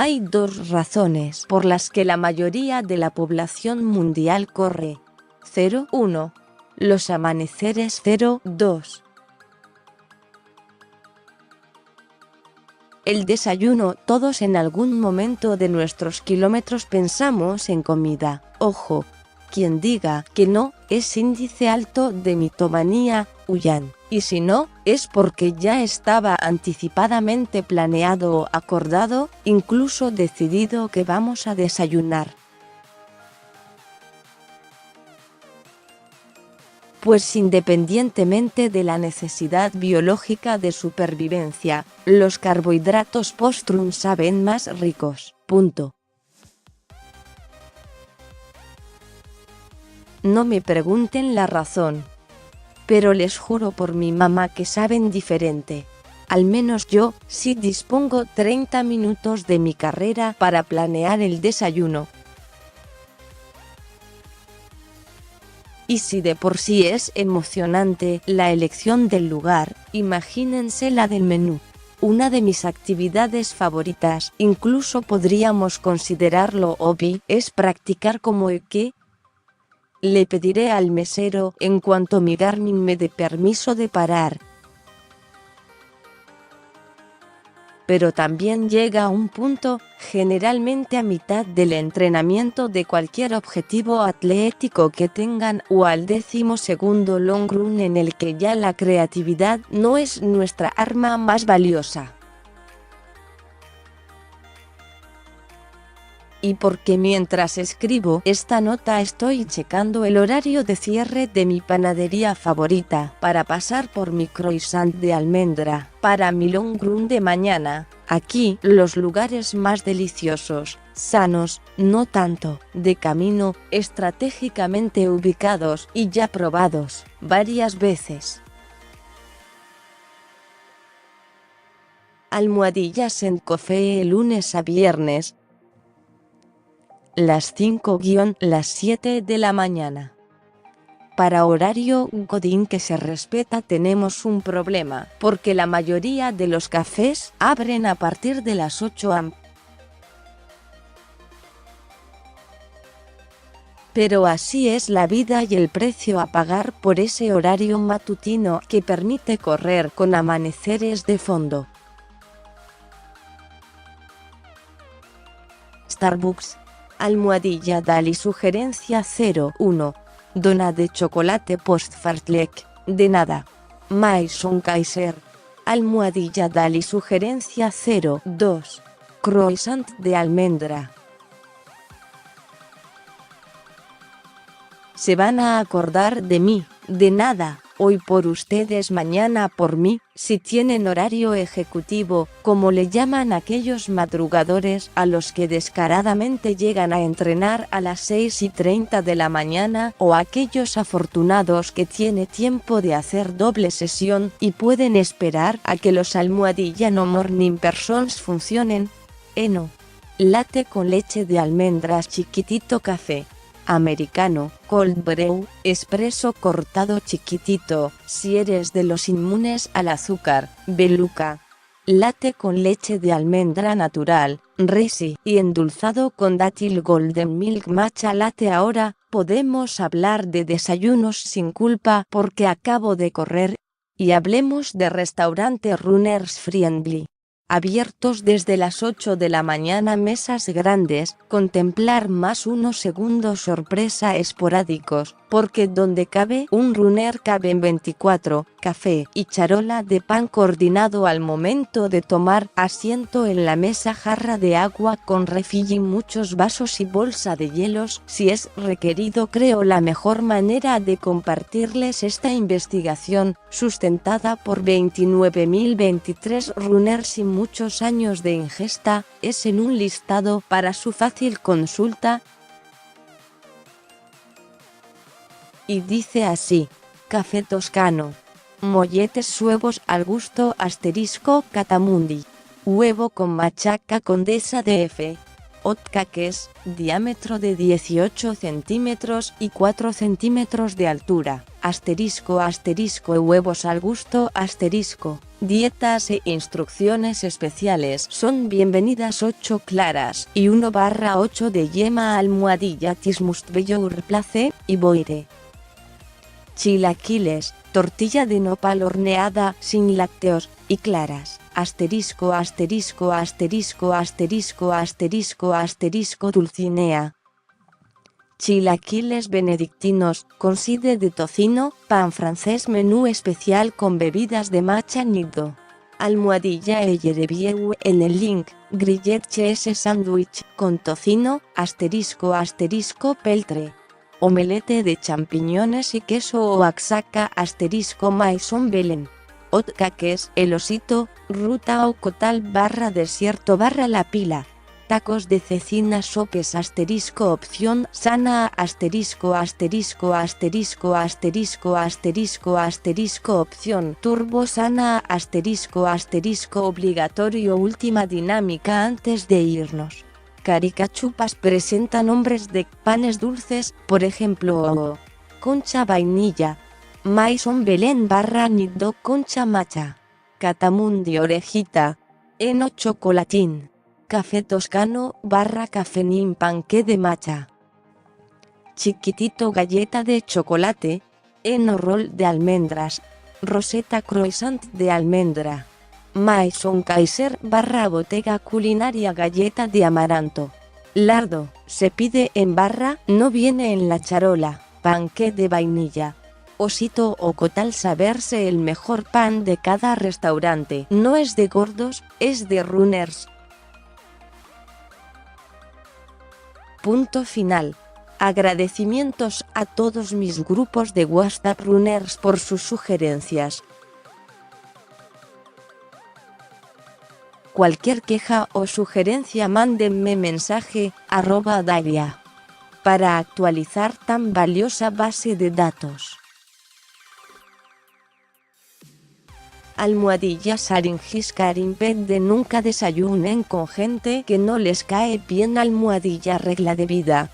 Hay dos razones por las que la mayoría de la población mundial corre. 0,1. Los amaneceres. 0,2. El desayuno. Todos en algún momento de nuestros kilómetros pensamos en comida. Ojo, quien diga que no, es índice alto de mitomanía, huyan. Y si no, es porque ya estaba anticipadamente planeado o acordado, incluso decidido que vamos a desayunar. Pues independientemente de la necesidad biológica de supervivencia, los carbohidratos postrum saben más ricos. Punto. No me pregunten la razón, pero les juro por mi mamá que saben diferente. Al menos yo sí dispongo 30 minutos de mi carrera para planear el desayuno. Y si de por sí es emocionante la elección del lugar, imagínense la del menú. Una de mis actividades favoritas, incluso podríamos considerarlo hobby, es practicar como que le pediré al mesero en cuanto mi Garmin me dé permiso de parar. Pero también llega un punto, generalmente a mitad del entrenamiento de cualquier objetivo atlético que tengan o al 12º long run en el que ya la creatividad no es nuestra arma más valiosa. Y porque mientras escribo esta nota estoy checando el horario de cierre de mi panadería favorita para pasar por mi croissant de almendra para mi long run de mañana. Aquí, los lugares más deliciosos, sanos, no tanto, de camino, estratégicamente ubicados y ya probados varias veces. Almohadillas en café lunes a viernes. Las 5-las 7 de la mañana. Para horario godín que se respeta tenemos un problema, porque la mayoría de los cafés abren a partir de las 8 am. Pero así es la vida y el precio a pagar por ese horario matutino que permite correr con amaneceres de fondo. Starbucks. Almohadilla Dali sugerencia 0,1. Dona de chocolate post-fartlek, de nada. Maison Kaiser. Almohadilla Dali sugerencia 0,2. Croissant de almendra. Se van a acordar de mí, de nada. Hoy por ustedes, mañana por mí, si tienen horario ejecutivo, como le llaman aquellos madrugadores a los que descaradamente llegan a entrenar a las 6:30 de la mañana, o aquellos afortunados que tienen tiempo de hacer doble sesión y pueden esperar a que los almohadilla no morning persons funcionen. No. Latte con leche de almendras chiquitito, café americano, cold brew, espresso cortado chiquitito, si eres de los inmunes al azúcar, beluca. Latte con leche de almendra natural, risi, y endulzado con dátil golden milk matcha latte. Ahora, podemos hablar de desayunos sin culpa porque acabo de correr. Y hablemos de restaurante runners friendly. Abiertos desde las 8 de la mañana, mesas grandes, contemplar más unos segundos sorpresa esporádicos, porque donde cabe un runner caben 24, café y charola de pan coordinado al momento de tomar asiento en la mesa, jarra de agua con refilling, muchos vasos y bolsa de hielos si es requerido. Creo la mejor manera de compartirles esta investigación, sustentada por 29.023 runners y muchos años de ingesta, es en un listado para su fácil consulta. Y dice así: café toscano, molletes, huevos al gusto *catamundi, huevo con machaca condesa DF, hot cakes, diámetro de 18 centímetros y 4 centímetros de altura, *, huevos al gusto *, Dietas e instrucciones especiales son bienvenidas. 8 claras y 1/8 de yema almohadilla must be your place, y boire. Chilaquiles, tortilla de nopal horneada sin lácteos y claras, asterisco asterisco asterisco asterisco asterisco asterisco Dulcinea. Chilaquiles benedictinos, conside de tocino, pan francés, menú especial con bebidas de matcha nido. Almohadilla e yerebieu en el link, grillet cheese sandwich, con tocino, asterisco asterisco peltre. Omelete de champiñones y queso o axaca asterisco maison Belén. Hot cakes, el osito, ruta o cotal /desierto /la pila. Tacos de cecina sopes asterisco opción sana asterisco asterisco asterisco asterisco asterisco asterisco opción turbo sana asterisco asterisco obligatorio. Última dinámica antes de irnos. Caricachupas presenta nombres de panes dulces, por ejemplo concha vainilla, maison Belén /nido concha matcha, catamundi orejita, eno chocolatín, café toscano /cafenín panqué de matcha, chiquitito galleta de chocolate, eno roll de almendras, roseta croissant de almendra, maison Kaiser /botega culinaria galleta de amaranto, lardo, se pide en barra, no viene en la charola, panqué de vainilla. Osito o cotal, saberse el mejor pan de cada restaurante. No es de gordos, es de runners. Punto final. Agradecimientos a todos mis grupos de WhatsApp runners por sus sugerencias. Cualquier queja o sugerencia mándenme mensaje @Dalia para actualizar tan valiosa base de datos. Almohadillas Saringis Karimpet nunca desayunen con gente que no les cae bien. Almohadilla regla de vida.